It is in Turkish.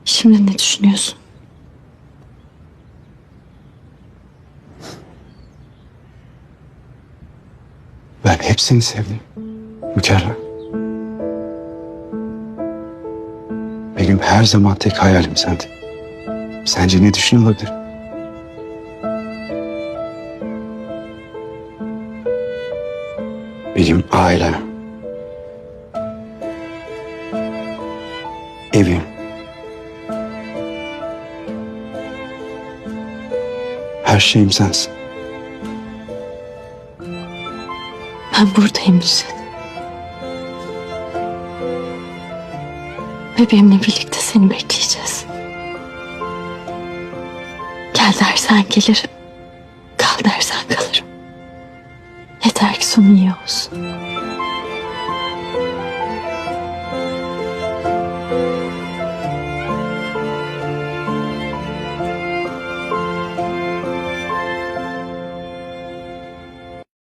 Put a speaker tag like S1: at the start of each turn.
S1: Şimdi ne düşünüyorsun?
S2: Ben hepsini sevdim. Mükerrem. Benim her zaman tek hayalim sendin. Sence ne düşünüyor olabilir? Benim ailem, evim, her şeyim sensin.
S1: Ben buradayım Müjdat. Bebeğimle birlikte seni bekleyeceğiz. Gel dersen gelirim. Kal dersen kalırım. Yeter ki sonu iyi olsun.